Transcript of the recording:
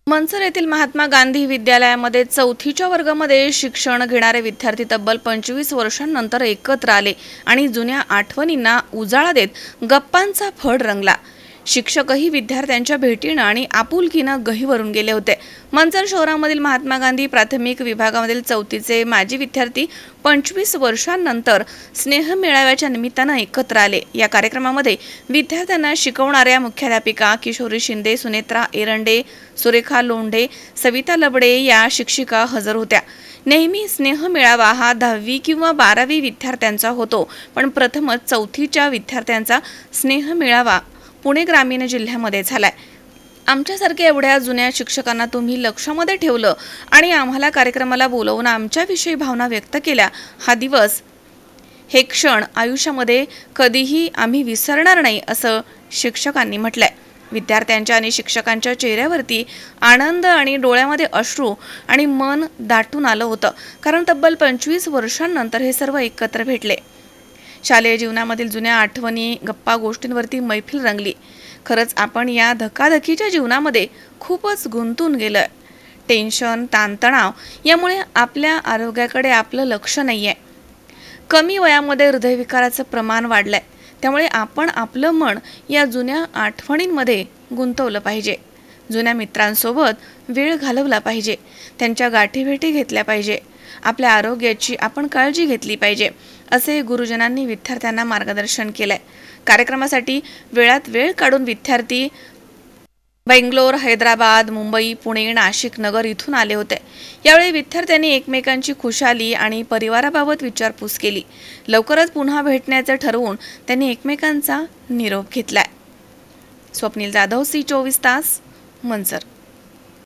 मनसर येथील महात्मा गांधी विद्यालयामध्ये 4थीच्या वर्गामध्ये शिक्षण घेणारे विद्यार्थी तब्बल 25 वर्षांनंतर एकत्र आले आणि जुन्या आठवणींना उजाळा देत गप्पांचा फड रंगला। शिक्षकही विद्यार्थ्यांच्या भेटीनं आणि आपुलकीनं गहिवरून गेले होते। मनसर शहरामधील महात्मा गांधी प्राथमिक विभागामधील 4थीचे माजी विद्यार्थी 25 वर्षांनंतर स्नेह मेळाव्याच्या निमित्तानं एकत्र आले। या कार्यक्रमामध्ये विद्यार्थ्यांना शिकवणाऱ्या मुख्याध्यापिका किशोरी शिंदे, सुनेत्रा एरंडे, सुरेखा लोंढे, सविता लबडे या शिक्षिका हजर होत्या। नेहमी स्नेह मेळावा हा 10वी किंवा 12वी विद्यार्थ्यांचा होतो, पण प्रथमच 4थीच्या विद्यार्थ्यांचा स्नेह मेळावा पुणे ग्रामीण जिल्ह्यामध्ये झालाय। आमच्यासारख्या एवढ्या जुन्या शिक्षकांना तुम्ही लक्षामध्ये ठेवलं आणि आम्हाला कार्यक्रमाला बोलवून आमच्याविषयी भावना व्यक्त केल्या। हा दिवस, हे क्षण आयुष्यामध्ये कधीही आम्ही विसरणार नाही असं शिक्षकांनी म्हटलंय। विद्यार्थ्यांच्या आणि शिक्षकांच्या चेहऱ्यावरती आनंद आणि डोळ्यामध्ये अश्रू आणि मन दाटून आलं होतं, कारण तब्बल 25 वर्षांनंतर हे सर्व एकत्र भेटले। शालेय जीवनामधील जुन्या आठवणी, गप्पा गोष्टींवरती मैफिल रंगली। खरंच आपण या धकाधकीच्या जीवनामध्ये खूपच गुंतून गेलोय। टेन्शन, ताणतणाव यामुळे आपल्या आरोग्याकडे आपलं लक्ष नाहीये। कमी वयामध्ये हृदयविकाराचं प्रमाण वाढलंय, त्यामुळे आपण आपलं मन या जुन्या आठवणींमध्ये गुंतवलं पाहिजे। जुन्या मित्रांसोबत वेळ घालवला पाहिजे, त्यांच्या गाठीभेटी घेतल्या पाहिजे, आपल्या आरोग्याची आपण काळजी घेतली पाहिजे, असे गुरुजनांनी विद्यार्थ्यांना मार्गदर्शन केलंय। कार्यक्रमासाठी वेळात वेळ काढून विद्यार्थी बेंगलोर, हैदराबाद, मुंबई, पुणे, नाशिक, नगर इथून आले होते। यावेळी विद्यार्थ्यांनी एकमेकांची खुशाली आणि परिवाराबाबत विचारपूस केली। लवकरच पुन्हा भेटण्याचं ठरवून त्यांनी एकमेकांचा निरोप घेतलाय। स्वप्नील जाधव, C24 तास, मनसर।